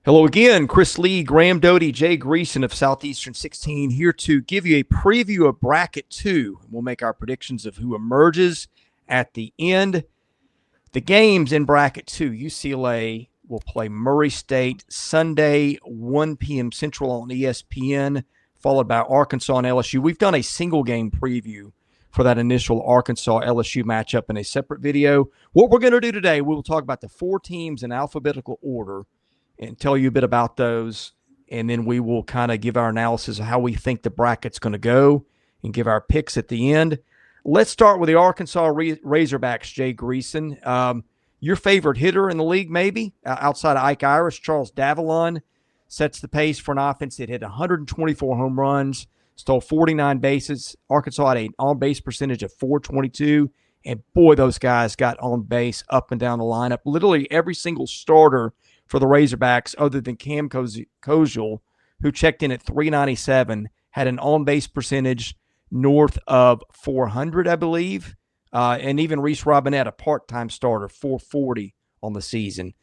Hello again, Chris Lee, Graham Doty, Jay Greason of Southeastern 16 here to give you a preview of Bracket 2. We'll make our predictions of who emerges at the end. The games in Bracket 2, UCLA will play Murray State Sunday, 1 p.m. Central on ESPN, followed by Arkansas and LSU. We've done a single game preview for that initial Arkansas-LSU matchup in a separate video. What we're going to do today, we'll talk about the four teams in alphabetical order and tell you a bit about those, and then we will kind of give our analysis of how we think the bracket's going to go and give our picks at the end. Let's start with the Arkansas Razorbacks, Jay Greason. Your favorite hitter in the league, maybe, outside of Ike Irish, Charles Davalon, sets the pace for an offense that hit 124 home runs, stole 49 bases. Arkansas had an on-base percentage of .422, and boy, those guys got on base up and down the lineup. Literally every single starter for the Razorbacks, other than Cam Koziel, who checked in at .397, had an on-base percentage north of 400, I believe. And even Reese Robinette, a part-time starter, .440 on the season.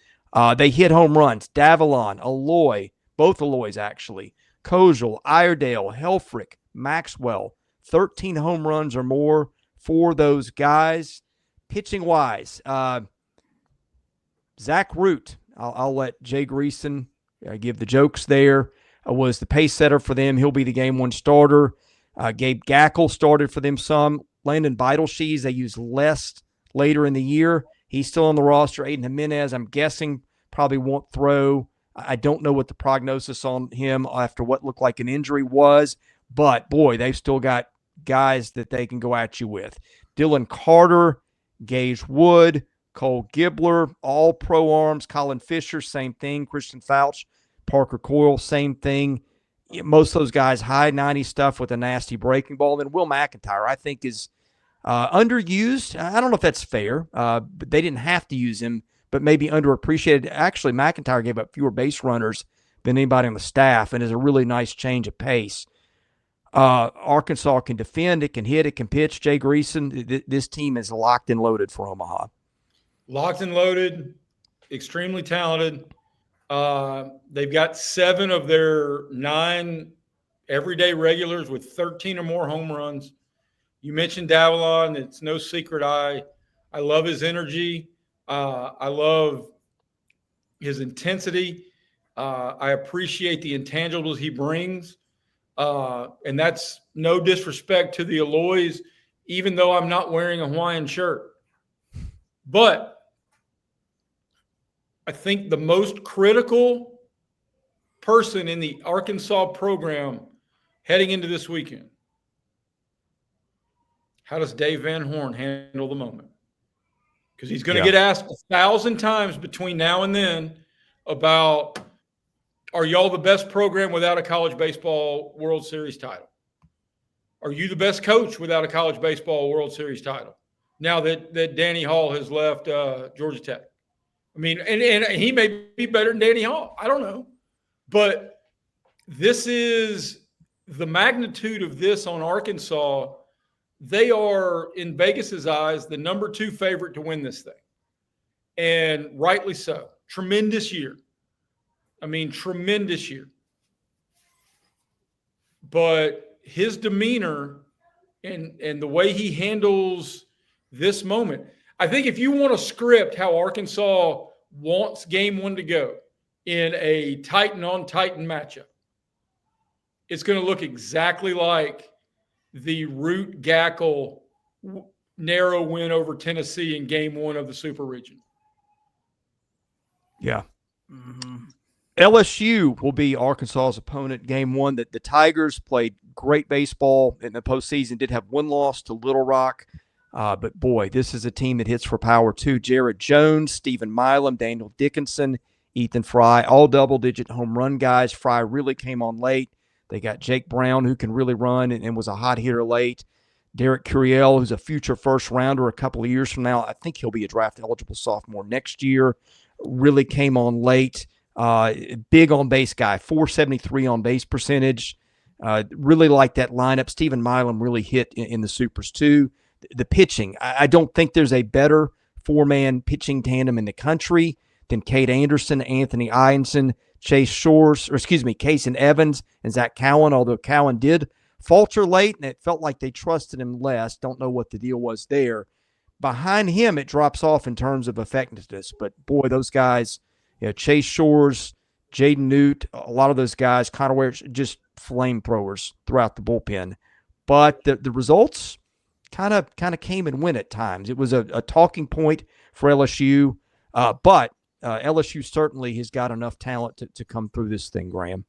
They hit home runs. Davalon, Aloy, both Aloys actually, Koziel, Iredale, Helfrich, Maxwell, 13 home runs or more for those guys. Pitching-wise, Zach Root, I'll let Jay Greason give the jokes there, was the pace setter for them. He'll be the game one starter. Gabe Gackle started for them some. Landon Beidelshees, they used less later in the year. He's still on the roster. Aiden Jimenez, I'm guessing, probably won't throw. I don't know what the prognosis on him after what looked like an injury was, but, boy, they've still got guys that they can go at you with. Dylan Carter, Gage Wood, Cole Gibbler, all pro arms. Colin Fisher, same thing. Christian Fouch, Parker Coyle, same thing. Most of those guys, high 90 stuff with a nasty breaking ball. Then Will McIntyre, I think, is underused. I don't know if that's fair, but they didn't have to use him, but maybe underappreciated. Actually, McIntyre gave up fewer base runners than anybody on the staff and is a really nice change of pace. Arkansas can defend, it can hit, it can pitch. Jay Greason, this team is locked and loaded for Omaha. Locked and loaded, extremely talented. They've got 7 of their 9 everyday regulars with 13 or more home runs. You mentioned Davalon. It's no secret I love his energy. I love his intensity. I appreciate the intangibles he brings. And that's no disrespect to the Aloys, even though I'm not wearing a Hawaiian shirt. But I think the most critical person in the Arkansas program heading into this weekend, how does Dave Van Horn handle the moment? Because he's going to get asked 1,000 times between now and then about, are y'all the best program without a college baseball World Series title? Are you the best coach without a college baseball World Series title? Now that Danny Hall has left Georgia Tech. I mean, and he may be better than Danny Hall. I don't know. But this is the magnitude of this on Arkansas. They are, in Vegas's eyes, the number 2 favorite to win this thing. And rightly so. Tremendous year. I mean, tremendous year. But his demeanor and the way he handles this moment, I think if you want to script how Arkansas wants game one to go in a Titan-on-Titan matchup, it's going to look exactly like the Root Gackle narrow win over Tennessee in game one of the Super Region. Yeah. Mm-hmm. LSU will be Arkansas's opponent game one. The Tigers played great baseball in the postseason, did have one loss to Little Rock. But, boy, this is a team that hits for power, too. Jared Jones, Stephen Milam, Daniel Dickinson, Ethan Fry, all double-digit home run guys. Fry really came on late. They got Jake Brown, who can really run and was a hot hitter late. Derek Curiel, who's a future first-rounder a couple of years from now. I think he'll be a draft-eligible sophomore next year. Really came on late. Big on-base guy, .473 on-base percentage. Really like that lineup. Stephen Milam really hit in the Supers, too. The pitching, I don't think there's a better 4-man pitching tandem in the country. then Cade Anderson, Anthony Ianson, Kason Evans, and Zach Cowan, although Cowan did falter late, and it felt like they trusted him less. Don't know what the deal was there. Behind him, it drops off in terms of effectiveness. But, boy, those guys, Chase Shores, Jaden Newt, a lot of those guys, Connor Ware, just flamethrowers throughout the bullpen. But the results kind of came and went at times. It was a talking point for LSU, but LSU certainly has got enough talent to come through this thing, Graham.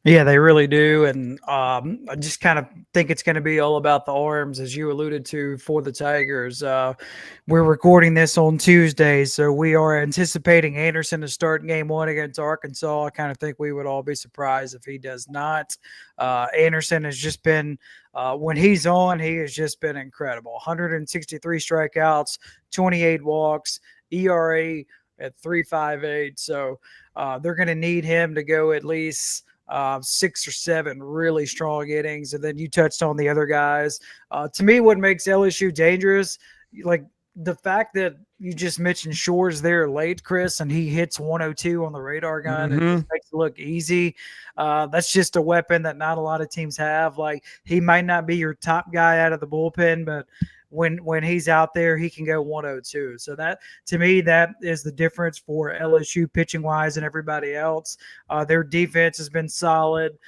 Yeah, they really do. And I just kind of think it's going to be all about the arms, as you alluded to, for the Tigers. We're recording this on Tuesday, so we are anticipating Anderson to start game 1 against Arkansas. I kind of think we would all be surprised if he does not. Anderson has just been, when he's on, he has just been incredible. 163 strikeouts, 28 walks, ERA at 3.58. So they're going to need him to go at least 6 or 7 really strong innings. And then you touched on the other guys. To me, what makes LSU dangerous, like the fact that you just mentioned Shores there late, Chris, and he hits 102 on the radar gun and just makes it look easy. That's just a weapon that not a lot of teams have. Like, he might not be your top guy out of the bullpen, but when he's out there, he can go 102. So that, to me, that is the difference for LSU pitching wise and everybody else. Their defense has been solid.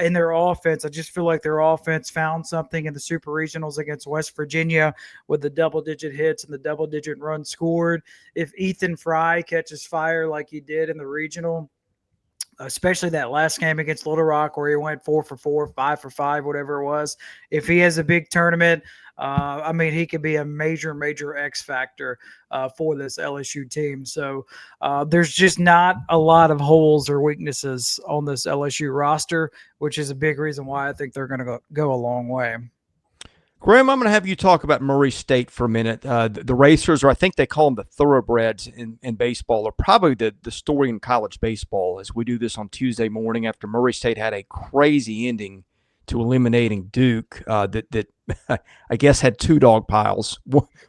In their offense, I just feel like their offense found something in the super regionals against West Virginia with the double-digit hits and the double-digit runs scored. If Ethan Fry catches fire like he did in the regional, especially that last game against Little Rock where he went 4 for 4, 5 for 5, whatever it was, if he has a big tournament, I mean, he could be a major, major X factor for this LSU team. So there's just not a lot of holes or weaknesses on this LSU roster, which is a big reason why I think they're going to go a long way. Graham, I'm going to have you talk about Murray State for a minute. The Racers, or I think they call them the Thoroughbreds in baseball, are probably the story in college baseball, as we do this on Tuesday morning after Murray State had a crazy ending to eliminating Duke that I guess had 2 dog piles.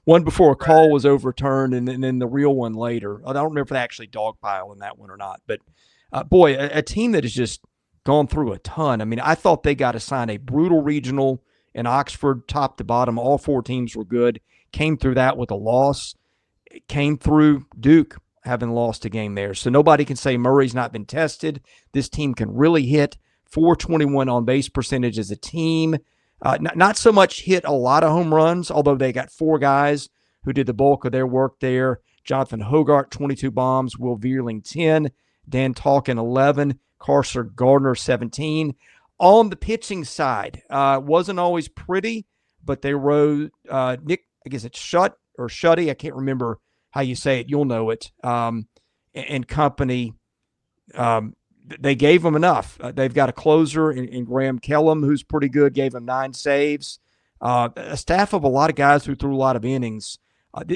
One before a call was overturned, and then the real one later. I don't remember if they actually dog pile in that one or not. But, boy, a team that has just gone through a ton. I mean, I thought they got assigned a brutal regional in Oxford, top to bottom. All 4 teams were good. Came through that with a loss. Came through Duke having lost a game there. So nobody can say Murray's not been tested. This team can really hit. 421 on base percentage as a team. Not so much hit a lot of home runs, although they got 4 guys who did the bulk of their work there. Jonathan Hogart, 22 bombs. Will Vierling, 10. Dan Talkin, 11. Carcer Gardner, 17. On the pitching side, wasn't always pretty, but they rode Nick, I guess it's Shutty. I can't remember how you say it. You'll know it. And company. They gave them enough. They've got a closer in Graham Kellum, who's pretty good, gave them 9 saves. A staff of a lot of guys who threw a lot of innings.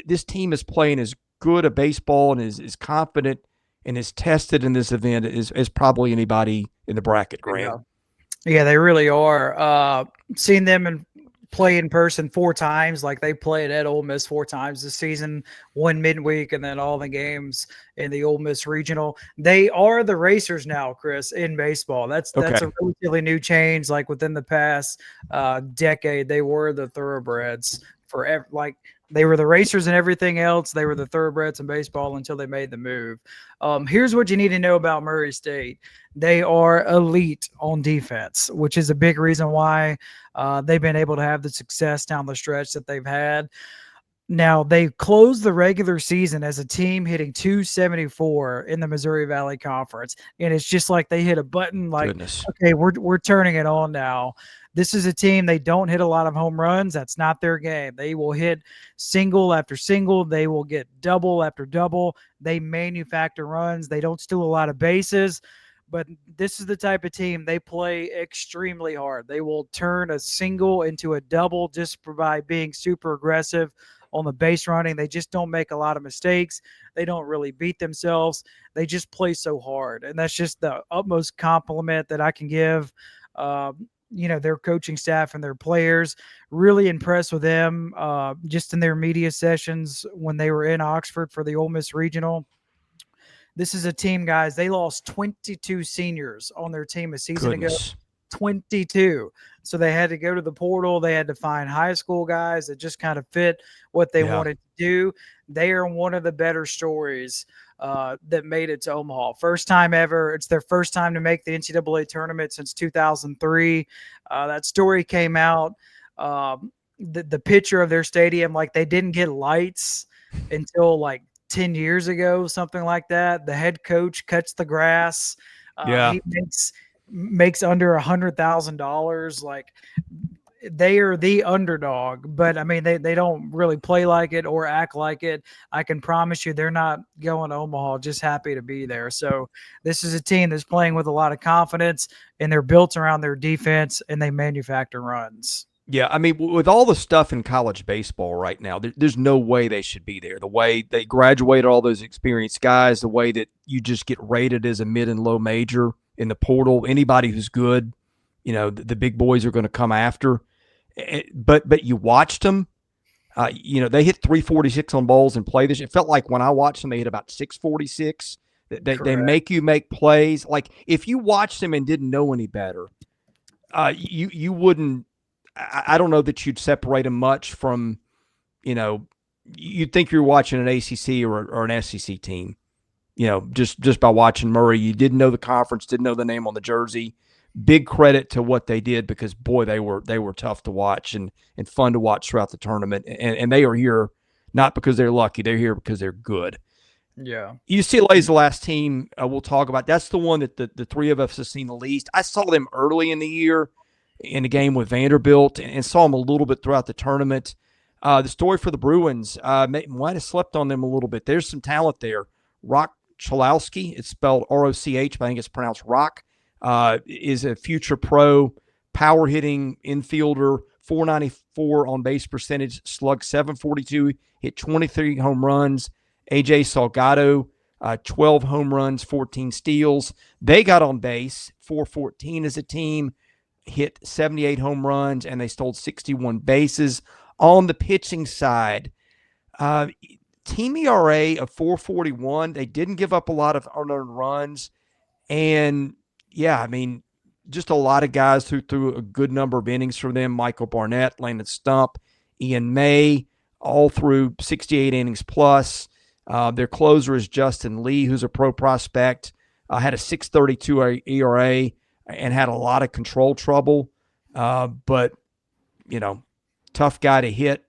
This team is playing as good a baseball and is confident and is tested in this event as probably anybody in the bracket, Graham. Yeah, they really are. Seeing them play in person 4 times, like they played at Ole Miss 4 times this season, 1 midweek, and then all the games in the Ole Miss regional. They are the Racers now, Chris, in baseball. That's a relatively new change. Like within the past decade, they were the Thoroughbreds forever. Like they were the Racers and everything else. They were the Thoroughbreds in baseball until they made the move. Here's what you need to know about Murray State. They are elite on defense, which is a big reason why they've been able to have the success down the stretch that they've had. Now, they closed the regular season as a team hitting 274 in the Missouri Valley Conference. And it's just like they hit a button like, Goodness. Okay, we're turning it on now. This is a team, they don't hit a lot of home runs. That's not their game. They will hit single after single. They will get double after double. They manufacture runs. They don't steal a lot of bases. But this is the type of team, they play extremely hard. They will turn a single into a double just by being super aggressive on the base running. They just don't make a lot of mistakes. They don't really beat themselves. They just play so hard. And that's just the utmost compliment that I can give their coaching staff and their players. Really impressed with them just in their media sessions when they were in Oxford for the Ole Miss Regional. This is a team, guys. They lost 22 seniors on their team a season ago. Goodness. 22. So they had to go to the portal. They had to find high school guys that just kind of fit what they wanted to do. They are one of the better stories that made it to Omaha. First time ever. It's their first time to make the NCAA tournament since 2003. That story came out. The picture of their stadium, like they didn't get lights until like 10 years ago, something like that. The head coach cuts the grass. He makes under $100,000. Like, they are the underdog, but I mean, they don't really play like it or act like it. I can promise you they're not going to Omaha just happy to be there. So this is a team that's playing with a lot of confidence, and they're built around their defense, and they manufacture runs. Yeah, I mean, with all the stuff in college baseball right now, there's no way they should be there. The way they graduated all those experienced guys, the way that you just get rated as a mid and low major in the portal, anybody who's good, the big boys are going to come after. But you watched them. They hit 346 on balls in play this. It felt like when I watched them, they hit about 646. They make you make plays. Like, if you watched them and didn't know any better, you wouldn't. I don't know that you'd separate them much from, you'd think you're watching an ACC or an SEC team, just by watching Murray. You didn't know the conference, didn't know the name on the jersey. Big credit to what they did, because, boy, they were tough to watch and fun to watch throughout the tournament. And they are here not because they're lucky. They're here because they're good. Yeah. UCLA is the last team we'll talk about. That's the one that the three of us have seen the least. I saw them early in the year in a game with Vanderbilt and saw them a little bit throughout the tournament. The story for the Bruins, might have slept on them a little bit. There's some talent there. Rock Chalowski, it's spelled R-O-C-H, but I think it's pronounced Rock, is a future pro, power hitting infielder, 494 on base percentage, slugged 742, hit 23 home runs. AJ Salgado, 12 home runs, 14 steals. They got on base, 414 as a team, hit 78 home runs, and they stole 61 bases. On the pitching side, team ERA of 4.41. They didn't give up a lot of unearned runs. And, yeah, I mean, just a lot of guys who threw a good number of innings for them. Michael Barnett, Landon Stump, Ian May, all through 68 innings plus. Their closer is Justin Lee, who's a pro prospect, had a 6.32 ERA and had a lot of control trouble. But, tough guy to hit,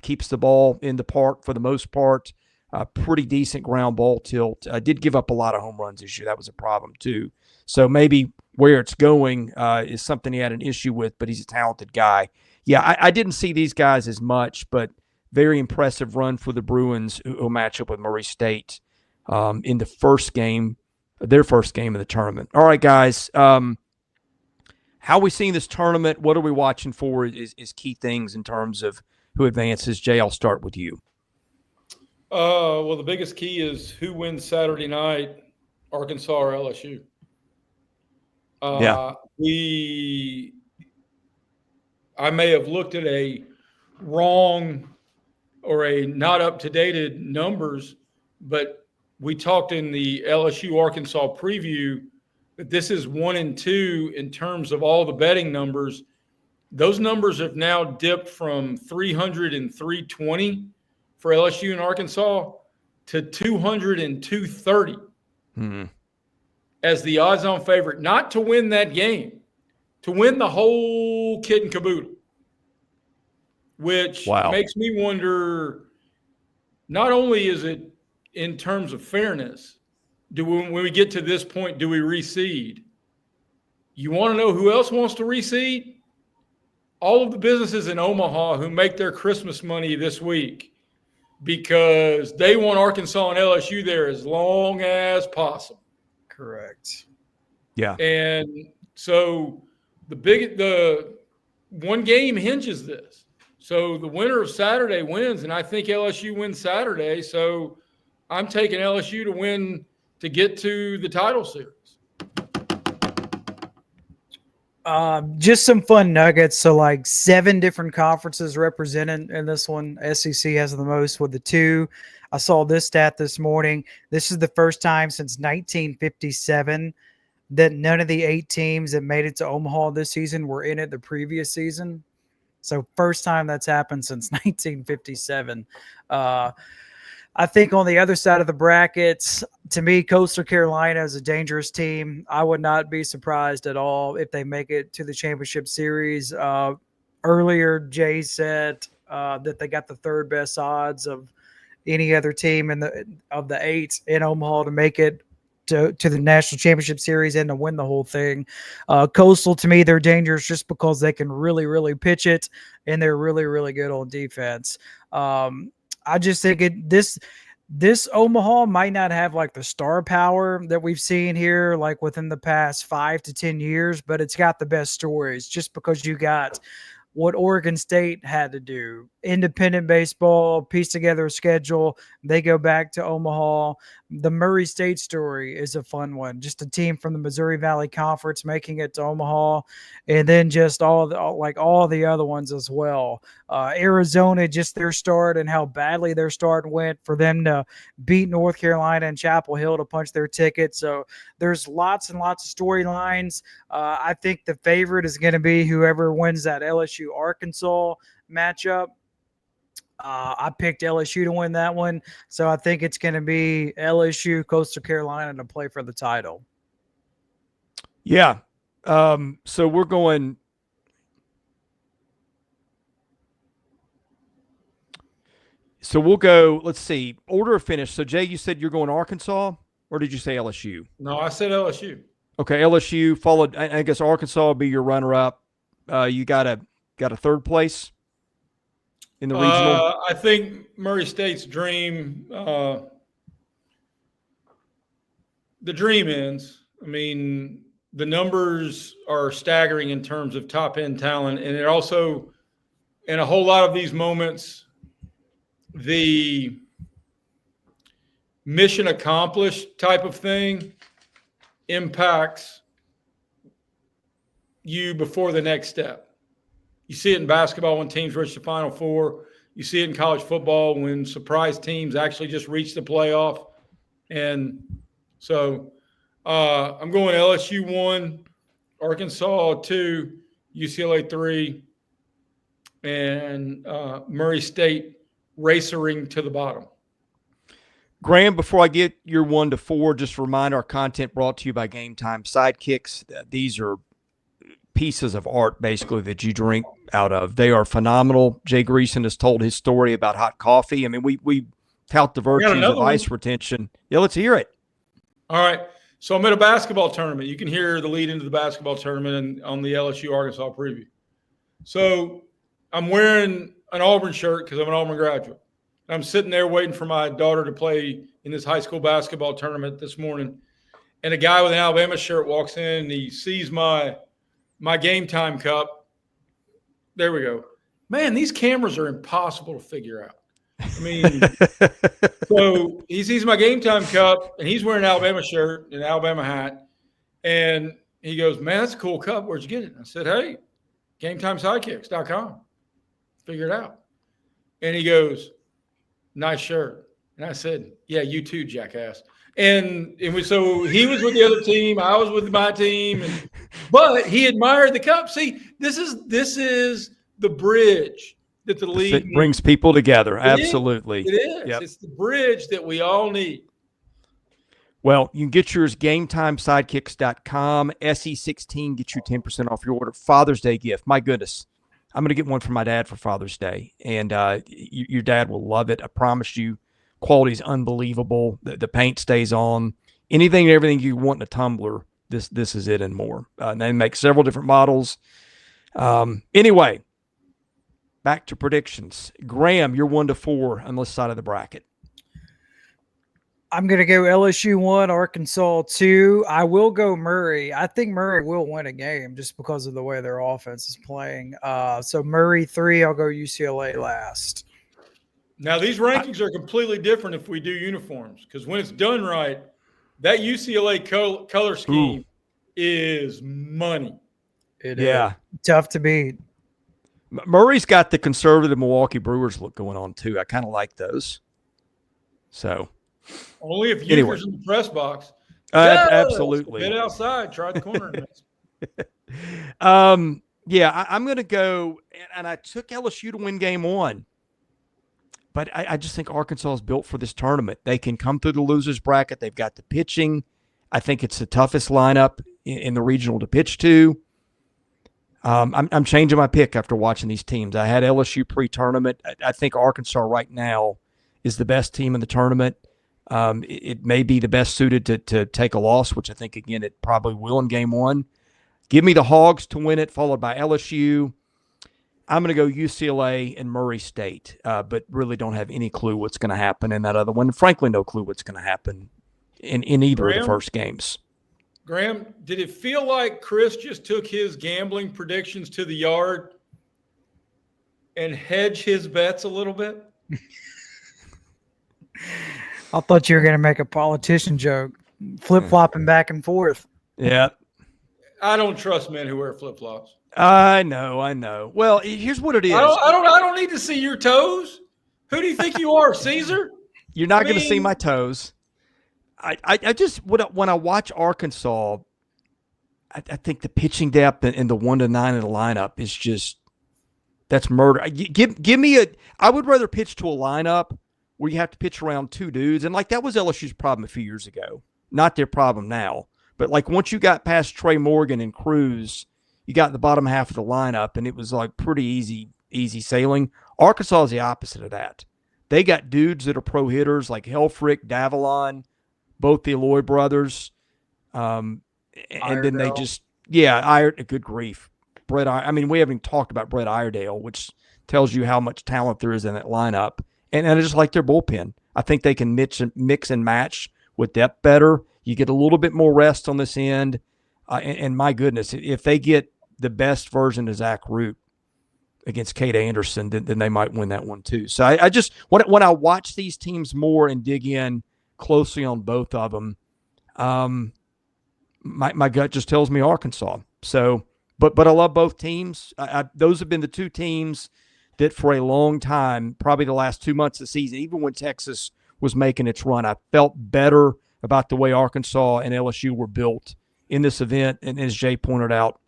keeps the ball in the park for the most part. Pretty decent ground ball tilt. Did give up a lot of home runs this year. That was a problem too. So maybe where it's going is something he had an issue with, but he's a talented guy. Yeah, I didn't see these guys as much, but very impressive run for the Bruins, who match up with Murray State in the first game, their first game of the tournament. All right, guys. How are we seeing this tournament? What are we watching for is key things in terms of who advances. Jay, I'll start with you. Well, the biggest key is who wins Saturday night, Arkansas or LSU. I may have looked at a wrong or a not up-to-date numbers, but we talked in the LSU Arkansas preview that this is 1 and 2 in terms of all the betting numbers. Those numbers have now dipped from 300 and 320 for LSU and Arkansas to 200 and 230 as the odds-on favorite, not to win that game, to win the whole kit and caboodle, which makes me wonder, not only is it in terms of fairness, when we get to this point, do we reseed? You want to know who else wants to reseed? All of the businesses in Omaha who make their Christmas money this week, because they want Arkansas and LSU there as long as possible. Correct. Yeah. And so the one game hinges this. So the winner of Saturday wins, and I think LSU wins Saturday. So I'm taking LSU to win to get to the title series. Just some fun nuggets. So like 7 different conferences represented in this one. SEC has the most with the 2. I saw this stat this morning. This is the first time since 1957 that none of the 8 teams that made it to Omaha this season were in it the previous season. So first time that's happened since 1957. I think on the other side of the brackets, to me, Coastal Carolina is a dangerous team. I would not be surprised at all if they make it to the championship series. Earlier, Jay said that they got the 3rd best odds of any other team of the 8 in Omaha to make it to the national championship series and to win the whole thing. Coastal, to me, they're dangerous just because they can really, really pitch it, and they're really, really good on defense. I just think this Omaha might not have like the star power that we've seen here, like within the past 5 to 10 years, but it's got the best stories just because you got what Oregon State had to do. Independent baseball, piece together a schedule. They go back to Omaha. The Murray State story is a fun one. Just a team from the Missouri Valley Conference making it to Omaha, and then just all the other ones as well. Arizona, just their start and how badly their start went for them to beat North Carolina and Chapel Hill to punch their ticket. So there's lots and lots of storylines. I think the favorite is going to be whoever wins that LSU Arkansas matchup. I picked LSU to win that one, so I think it's going to be LSU, Coastal Carolina to play for the title. Yeah. So we're going. So we'll go. Let's see. Order of finish. So Jay, you said you're going Arkansas, or did you say LSU? No, I said LSU. Okay, LSU followed. I guess Arkansas will be your runner-up. You got a 3rd place in the regional. I think Murray State's dream. The dream ends. I mean, the numbers are staggering in terms of top-end talent, and it also, in a whole lot of these moments, the mission accomplished type of thing impacts you before the next step. You see it in basketball when teams reach the Final Four. You see it in college football when surprise teams actually just reach the playoff. And so I'm going LSU 1, Arkansas 2, UCLA 3, and Murray State racering to the bottom. Graham, before I get your 1 to 4, just remind our content brought to you by Game Time Sidekicks. These are pieces of art, basically, that you drink out of. They are phenomenal. Jay Greason has told his story about hot coffee. I mean, we tout the virtues of ice retention. Yeah, let's hear it. All right. So I'm at a basketball tournament. You can hear the lead into the basketball tournament on the LSU Arkansas preview. So I'm wearing an Auburn shirt because I'm an Auburn graduate. I'm sitting there waiting for my daughter to play in this high school basketball tournament this morning. And a guy with an Alabama shirt walks in and he sees my Game Time cup. There we go. Man, these cameras are impossible to figure out. I mean, so he sees my Game Time cup and he's wearing an Alabama shirt and an Alabama hat. And he goes, man, that's a cool cup. Where'd you get it? I said, hey, GameTimeSidekicks.com. Figure it out. And he goes, nice shirt. And I said, yeah, you too, jackass. And so he was with the other team. I was with my team. But he admired the cup. See, this is the bridge that the league brings people together. Absolutely. It is. Yep. It's the bridge that we all need. Well, you can get yours, GameTimeSidekicks.com. SE16, get you 10% off your order. Father's Day gift. My goodness. I'm going to get one for my dad for Father's Day. And your dad will love it. I promise you. Quality is unbelievable. The paint stays on. Anything and everything you want in a tumbler, this is it and more. They make several different models. Anyway, back to predictions. Graham, you're 1 to 4 on this side of the bracket. I'm going to go LSU 1, Arkansas 2. I will go Murray. I think Murray will win a game just because of the way their offense is playing. So Murray 3, I'll go UCLA last. Now, these rankings are completely different if we do uniforms, because when it's done right, that UCLA color scheme is money. It Yeah. Tough to beat. Murray's got the conservative Milwaukee Brewers look going on too. I kind of like those. So only if anyway. Euchre's in the press box. Absolutely. Get outside, try the corner. Yeah, I'm going to go, and I took LSU to win game 1. But I just think Arkansas is built for this tournament. They can come through the losers bracket. They've got the pitching. I think it's the toughest lineup in the regional to pitch to. I'm changing my pick after watching these teams. I had LSU pre-tournament. I think Arkansas right now is the best team in the tournament. It may be the best suited to take a loss, which I think, again, it probably will in game 1. Give me the Hogs to win it, followed by LSU. I'm going to go UCLA and Murray State, but really don't have any clue what's going to happen in that other one. Frankly, no clue what's going to happen in either of the first games. Graham, did it feel like Chris just took his gambling predictions to the yard and hedge his bets a little bit? I thought you were going to make a politician joke, flip-flopping back and forth. Yeah. I don't trust men who wear flip-flops. I know. Well, here's what it is. I don't need to see your toes. Who do you think you are, Caesar? You're not going to see my toes. I just when I watch Arkansas, I think the pitching depth and the 1 to 9 in the lineup is just that's murder. Give me I would rather pitch to a lineup where you have to pitch around 2 dudes, and like that was LSU's problem a few years ago. Not their problem now, but like once you got past Trey Morgan and Cruz, you got the bottom half of the lineup, and it was like pretty easy sailing. Arkansas is the opposite of that. They got dudes that are pro hitters like Helfrich, Davalon, both the Eloy brothers. And then they just, good grief. We haven't even talked about Brett Iredale, which tells you how much talent there is in that lineup. And I just like their bullpen. I think they can mix and match with depth better. You get a little bit more rest on this end. And my goodness, if they get the best version of Zach Root against Cade Anderson, then they might win that one too. So I just, when I watch these teams more and dig in closely on both of them, my gut just tells me Arkansas. So, but I love both teams. Those have been the 2 teams that for a long time, probably the last 2 months of the season, even when Texas was making its run, I felt better about the way Arkansas and LSU were built in this event. And as Jay pointed out,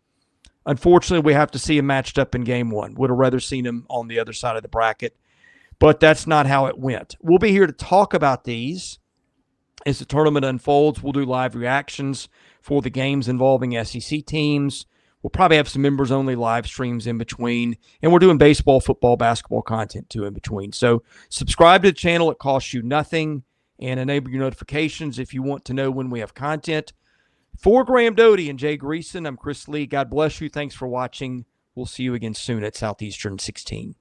unfortunately, we have to see them matched up in game 1. Would have rather seen them on the other side of the bracket, but that's not how it went. We'll be here to talk about these as the tournament unfolds. We'll do live reactions for the games involving SEC teams. We'll probably have some members-only live streams in between, and we're doing baseball, football, basketball content too in between. So subscribe to the channel. It costs you nothing, and enable your notifications if you want to know when we have content. For Graham Doty and Jay Greason, I'm Chris Lee. God bless you. Thanks for watching. We'll see you again soon at Southeastern 16.